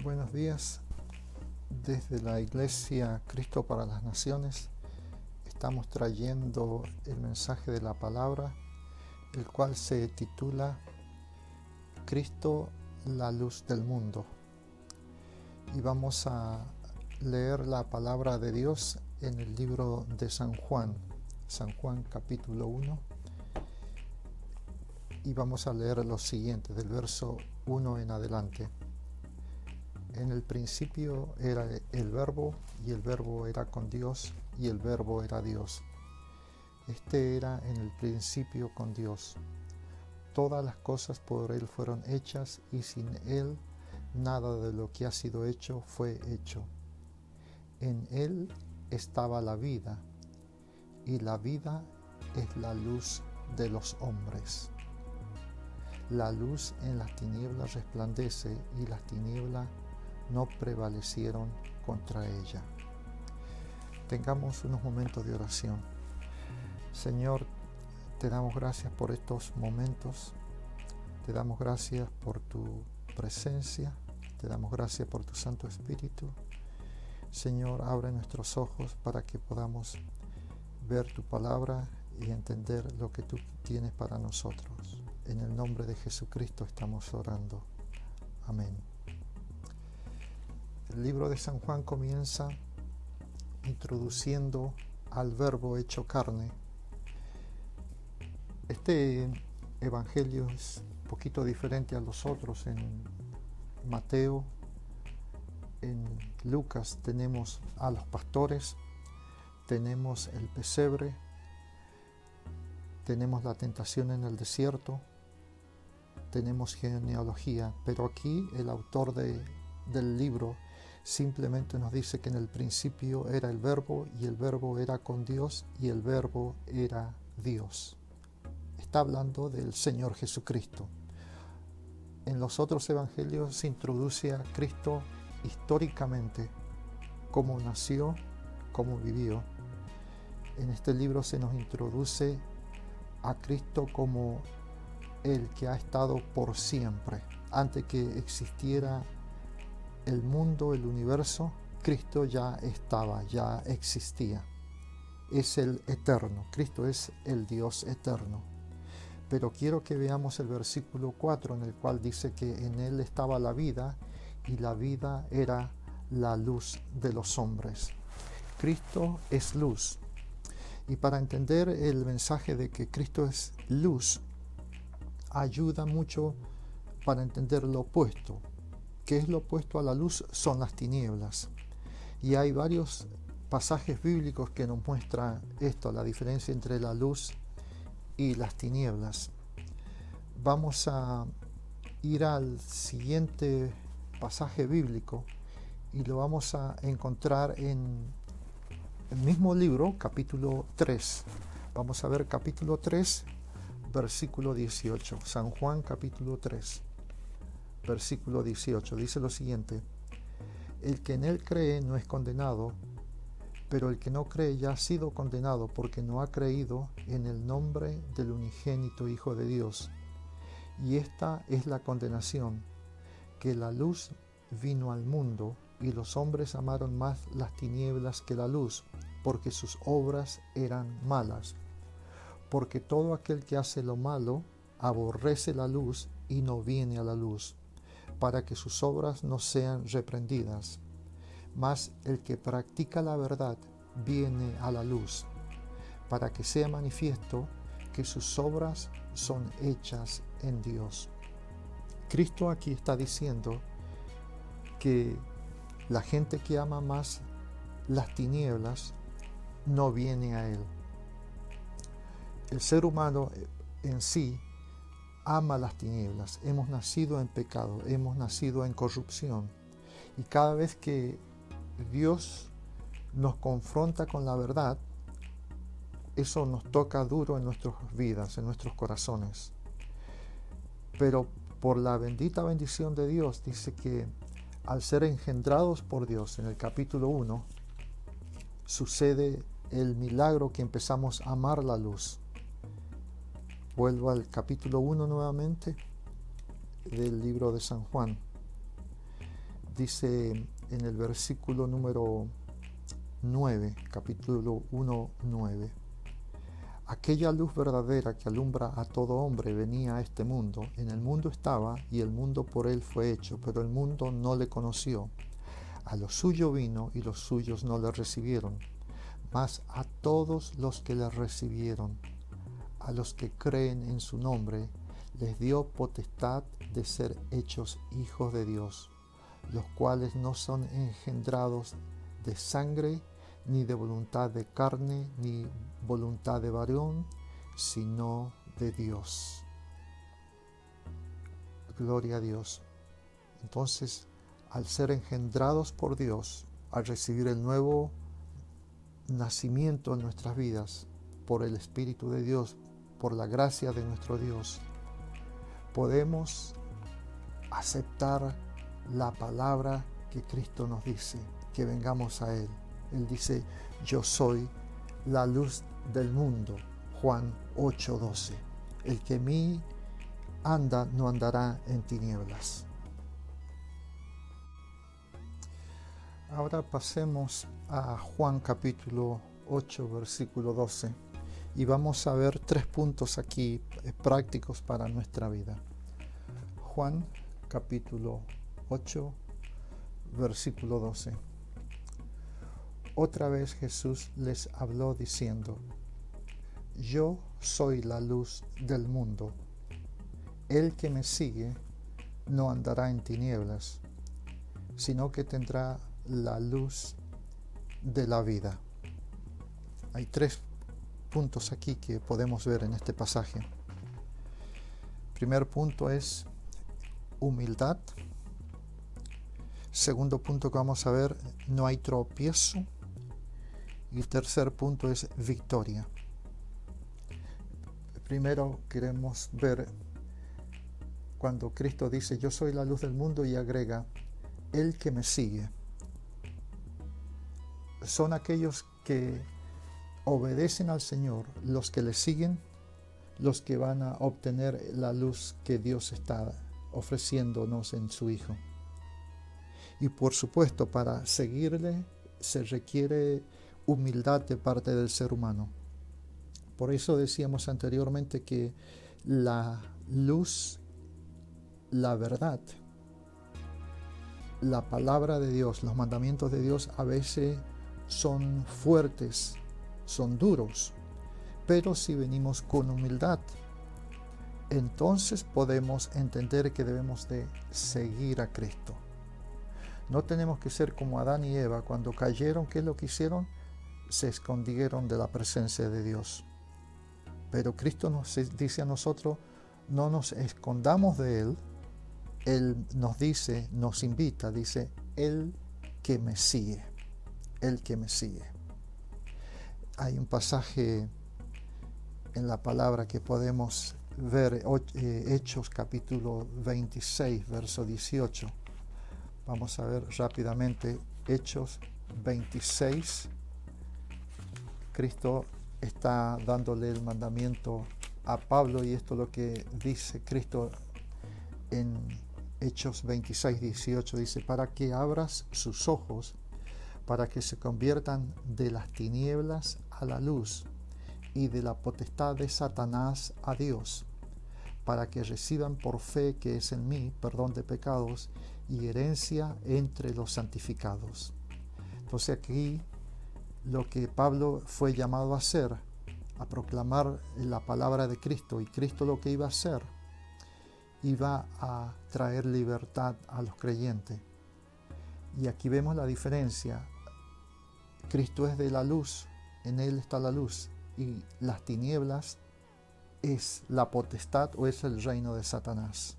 Buenos días. Desde la Iglesia Cristo para las Naciones estamos trayendo el mensaje de la palabra, el cual se titula Cristo, la luz del mundo. Y vamos a leer la palabra de Dios en el libro de San Juan capítulo 1. Y vamos a leer lo siguiente, del verso 1 en adelante. En el principio era el Verbo, y el Verbo era con Dios, y el Verbo era Dios. Este era en el principio con Dios. Todas las cosas por Él fueron hechas, y sin Él nada de lo que ha sido hecho fue hecho. En Él estaba la vida, y la vida es la luz de los hombres. La luz en las tinieblas resplandece, y las tinieblas no prevalecieron contra ella. Tengamos unos momentos de oración. Señor, te damos gracias por estos momentos, te damos gracias por tu presencia, te damos gracias por tu Santo Espíritu. Señor, abre nuestros ojos para que podamos ver tu palabra y entender lo que tú tienes para nosotros. En el nombre de Jesucristo estamos orando. Amén. El libro de San Juan comienza introduciendo al Verbo hecho carne. Este evangelio es un poquito diferente a los otros. En Mateo, en Lucas tenemos a los pastores, tenemos el pesebre, tenemos la tentación en el desierto, tenemos genealogía, pero aquí el autor del libro simplemente nos dice que en el principio era el Verbo, y el Verbo era con Dios, y el Verbo era Dios. Está hablando del Señor Jesucristo. En los otros evangelios se introduce a Cristo históricamente, cómo nació, cómo vivió. En este libro se nos introduce a Cristo como el que ha estado por siempre. Antes que existiera el mundo, el universo, Cristo ya estaba, ya existía. Es el eterno. Cristo es el Dios eterno. Pero quiero que veamos el versículo 4, en el cual dice que en Él estaba la vida, y la vida era la luz de los hombres. Cristo es luz. Y para entender el mensaje de que Cristo es luz, ayuda mucho para entender lo opuesto. ¿Qué es lo opuesto a la luz? Son las tinieblas. Y hay varios pasajes bíblicos que nos muestran esto, la diferencia entre la luz y las tinieblas. Vamos a ir al siguiente pasaje bíblico y lo vamos a encontrar en el mismo libro, capítulo 3. Vamos a ver capítulo 3, versículo 18. San Juan, capítulo 3. Versículo 18, dice lo siguiente: el que en él cree no es condenado, pero el que no cree ya ha sido condenado, porque no ha creído en el nombre del unigénito Hijo de Dios. Y esta es la condenación, que la luz vino al mundo, y los hombres amaron más las tinieblas que la luz, porque sus obras eran malas. Porque todo aquel que hace lo malo aborrece la luz y no viene a la luz, para que sus obras no sean reprendidas. Mas el que practica la verdad viene a la luz, para que sea manifiesto que sus obras son hechas en Dios. Cristo aquí está diciendo que la gente que ama más las tinieblas no viene a Él. El ser humano en sí ama las tinieblas. Hemos nacido en pecado, hemos nacido en corrupción, y cada vez que Dios nos confronta con la verdad, eso nos toca duro en nuestras vidas, en nuestros corazones. Pero por la bendita bendición de Dios, dice que al ser engendrados por Dios, en el capítulo 1, sucede el milagro que empezamos a amar la luz. Vuelvo al capítulo 1 nuevamente del libro de San Juan. dice en el versículo número 9, capítulo 1, 9. Aquella luz verdadera que alumbra a todo hombre venía a este mundo. En el mundo estaba, y el mundo por él fue hecho, pero el mundo no le conoció. A lo suyo vino, y los suyos no le recibieron. Mas a todos los que le recibieron, a los que creen en su nombre, les dio potestad de ser hechos hijos de Dios, los cuales no son engendrados de sangre, ni de voluntad de carne, ni voluntad de varón, sino de Dios. Gloria a Dios. Entonces, al ser engendrados por Dios, al recibir el nuevo nacimiento en nuestras vidas, por el Espíritu de Dios, por la gracia de nuestro Dios, podemos aceptar la palabra que Cristo nos dice, que vengamos a Él. Él dice, yo soy la luz del mundo, Juan 8:12. El que en mí anda no andará en tinieblas. Ahora pasemos a Juan capítulo 8, versículo 12, y vamos a ver 3 puntos aquí prácticos para nuestra vida. Juan capítulo 8, versículo 12. Otra vez Jesús les habló diciendo, yo soy la luz del mundo. El que me sigue no andará en tinieblas, sino que tendrá la luz de la vida. Hay 3 puntos aquí que podemos ver en este pasaje. Primer punto es humildad. Segundo punto que vamos a ver, no hay tropiezo. Y tercer punto es victoria. Primero queremos ver cuando Cristo dice, yo soy la luz del mundo, y agrega, el que me sigue. Son aquellos que obedecen al Señor, los que le siguen, los que van a obtener la luz que Dios está ofreciéndonos en su Hijo. Y por supuesto, para seguirle se requiere humildad de parte del ser humano. Por eso decíamos anteriormente que la luz, la verdad, la palabra de Dios, los mandamientos de Dios a veces son fuertes, son duros, pero si venimos con humildad, entonces podemos entender que debemos de seguir a Cristo. No tenemos que ser como Adán y Eva. Cuando cayeron, ¿qué es lo que hicieron? Se escondieron de la presencia de Dios. Pero Cristo nos dice a nosotros, no nos escondamos de Él. Él nos dice, nos invita, dice, el que me sigue, el que me sigue. Hay un pasaje en la palabra que podemos ver, Hechos capítulo 26, verso 18. Vamos a ver rápidamente Hechos 26. Cristo está dándole el mandamiento a Pablo, y esto es lo que dice Cristo en Hechos 26, 18. Dice, para que abras sus ojos, para que se conviertan de las tinieblas a la luz, y de la potestad de Satanás a Dios, para que reciban por fe que es en mí perdón de pecados y herencia entre los santificados. Entonces aquí lo que Pablo fue llamado a hacer, a proclamar la palabra de Cristo, y Cristo lo que iba a hacer, iba a traer libertad a los creyentes. Y aquí vemos la diferencia. Cristo es de la luz, en Él está la luz, y las tinieblas es la potestad o es el reino de Satanás.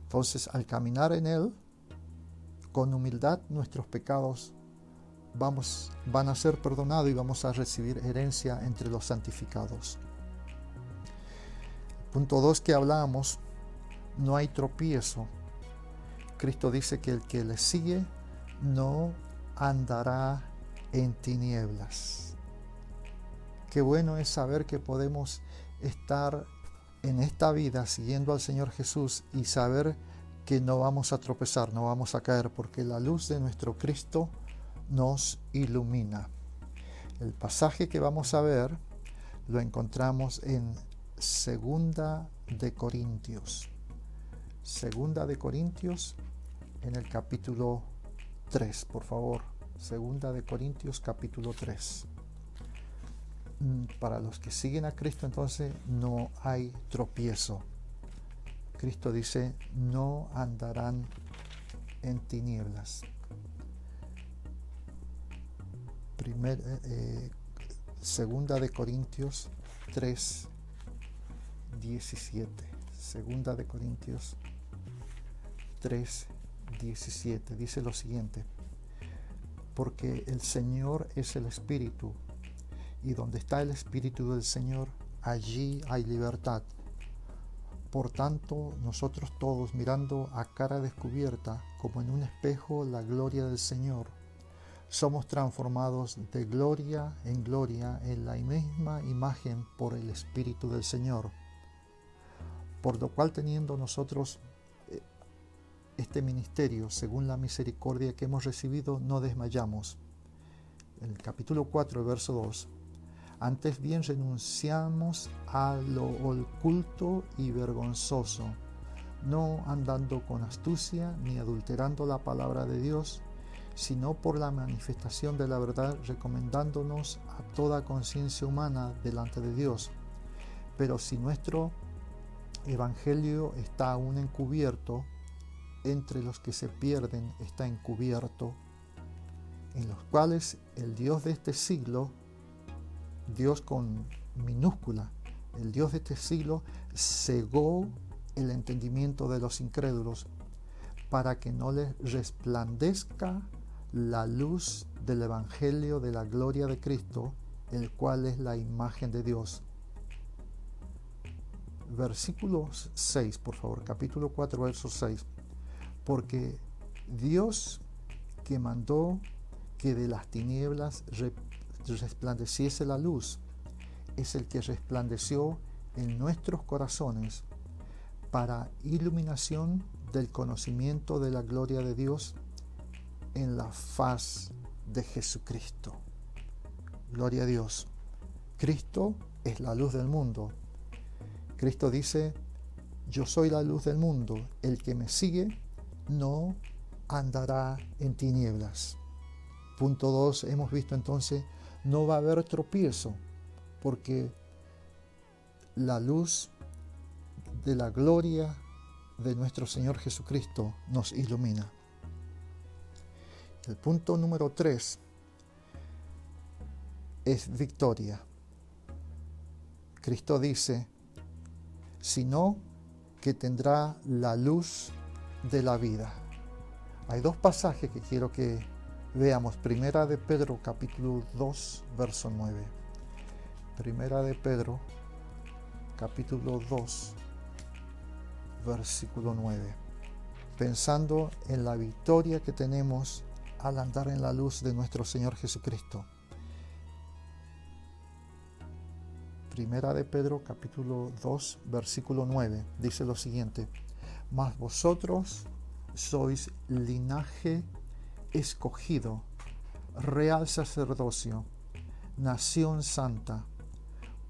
Entonces, al caminar en Él, con humildad, nuestros pecados van a ser perdonados y vamos a recibir herencia entre los santificados. Punto 2 que hablamos, no hay tropiezo. Cristo dice que el que le sigue no andará en tinieblas. Qué bueno es saber que podemos estar en esta vida siguiendo al Señor Jesús y saber que no vamos a tropezar, no vamos a caer, porque la luz de nuestro Cristo nos ilumina. El pasaje que vamos a ver lo encontramos en Segunda de Corintios. Segunda de Corintios en el capítulo 3, por favor. Segunda de Corintios capítulo 3. Para los que siguen a Cristo, entonces no hay tropiezo. Cristo dice, no andarán en tinieblas. Segunda de Corintios 3, 17. Segunda de Corintios 3, 17. Dice lo siguiente: porque el Señor es el Espíritu, y donde está el Espíritu del Señor, allí hay libertad. Por tanto, nosotros todos, mirando a cara descubierta, como en un espejo, la gloria del Señor, somos transformados de gloria en la misma imagen por el Espíritu del Señor. Por lo cual, teniendo nosotros este ministerio, según la misericordia que hemos recibido, no desmayamos. En el capítulo 4, verso 2. Antes bien renunciamos a lo oculto y vergonzoso, no andando con astucia ni adulterando la palabra de Dios, sino por la manifestación de la verdad, recomendándonos a toda conciencia humana delante de Dios. Pero si nuestro evangelio está aún encubierto, entre los que se pierden está encubierto, en los cuales el Dios de este siglo, Dios con minúscula, el Dios de este siglo cegó el entendimiento de los incrédulos, para que no les resplandezca la luz del Evangelio de la gloria de Cristo, el cual es la imagen de Dios. Versículo 6, por favor, capítulo 4, verso 6. Porque Dios, que mandó que de las tinieblas resplandeciese la luz, es el que resplandeció en nuestros corazones para iluminación del conocimiento de la gloria de Dios en la faz de Jesucristo. Gloria a Dios. Cristo es la luz del mundo. Cristo dice, yo soy la luz del mundo, el que me sigue no andará en tinieblas. Punto 2, hemos visto entonces, no va a haber tropiezo, porque la luz de la gloria de nuestro Señor Jesucristo nos ilumina. El punto número 3 es victoria. Cristo dice, sino que tendrá la luz de la vida. Hay dos pasajes que quiero que veamos. Primera de Pedro, capítulo 2, verso 9. Primera de Pedro, capítulo 2, versículo 9. Pensando en la victoria que tenemos al andar en la luz de nuestro Señor Jesucristo. Primera de Pedro, capítulo 2, versículo 9, dice lo siguiente: mas vosotros sois linaje escogido, real sacerdocio, nación santa,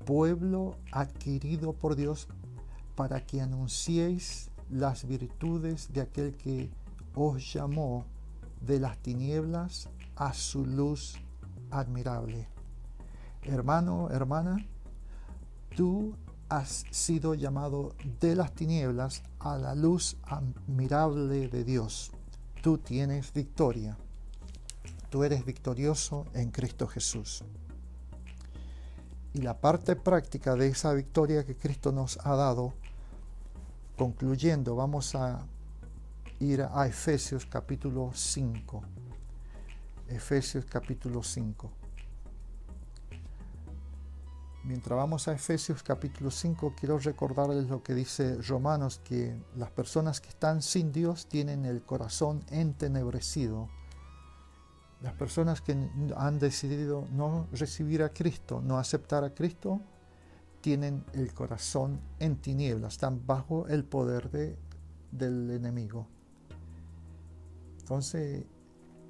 pueblo adquirido por Dios, para que anunciéis las virtudes de aquel que os llamó de las tinieblas a su luz admirable. Hermano, hermana, tú has sido llamado de las tinieblas a la luz admirable de Dios. Tú tienes victoria. Tú eres victorioso en Cristo Jesús. Y la parte práctica de esa victoria que Cristo nos ha dado, concluyendo, vamos a ir a Efesios capítulo 5. Efesios capítulo 5. Mientras vamos a Efesios capítulo 5, quiero recordarles lo que dice Romanos, que las personas que están sin Dios tienen el corazón entenebrecido. Las personas que han decidido no recibir a Cristo, no aceptar a Cristo, tienen el corazón en tinieblas, están bajo el poder de del enemigo. Entonces,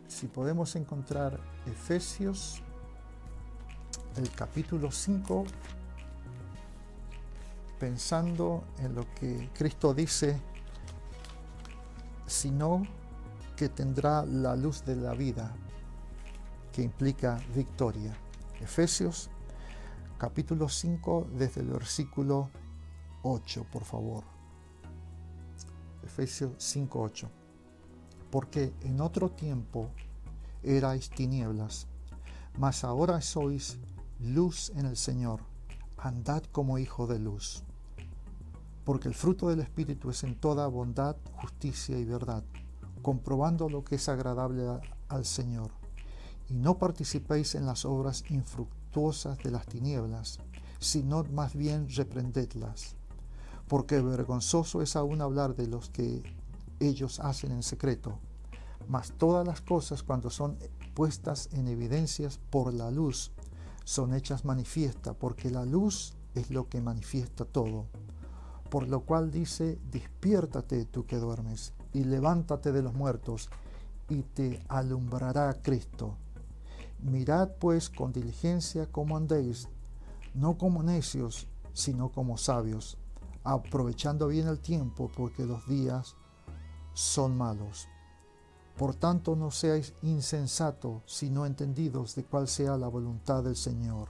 si podemos encontrar Efesios, el capítulo 5, pensando en lo que Cristo dice, sino que tendrá la luz de la vida, que implica victoria. Efesios capítulo 5, desde el versículo 8, por favor. Efesios 5, 8. Porque en otro tiempo erais tinieblas, mas ahora sois luz en el Señor. Andad como hijos de luz. Porque el fruto del Espíritu es en toda bondad, justicia y verdad, comprobando lo que es agradable al Señor. Y no participéis en las obras infructuosas de las tinieblas, sino más bien reprendedlas. Porque vergonzoso es aún hablar de los que ellos hacen en secreto. Mas todas las cosas, cuando son puestas en evidencias por la luz, son hechas manifiesta, porque la luz es lo que manifiesta todo. Por lo cual dice: despiértate tú que duermes, y levántate de los muertos, y te alumbrará Cristo. Mirad pues con diligencia cómo andéis, no como necios, sino como sabios, aprovechando bien el tiempo, porque los días son malos. Por tanto, no seáis insensatos, sino entendidos de cuál sea la voluntad del Señor.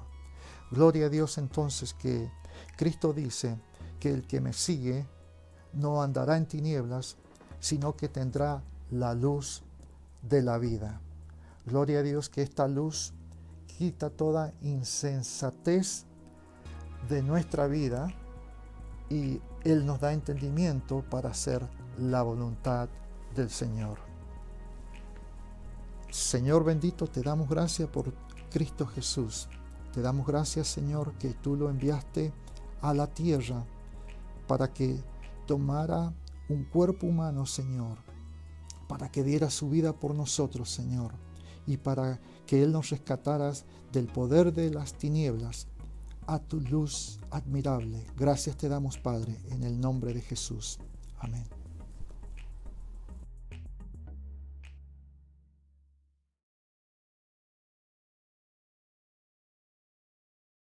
Gloria a Dios entonces, que Cristo dice que el que me sigue no andará en tinieblas, sino que tendrá la luz de la vida. Gloria a Dios, que esta luz quita toda insensatez de nuestra vida y Él nos da entendimiento para hacer la voluntad del Señor. Señor bendito, te damos gracias por Cristo Jesús. Te damos gracias, Señor, que tú lo enviaste a la tierra para que tomara un cuerpo humano, Señor, para que diera su vida por nosotros, Señor, y para que Él nos rescatara del poder de las tinieblas a tu luz admirable. Gracias te damos, Padre, en el nombre de Jesús. Amén.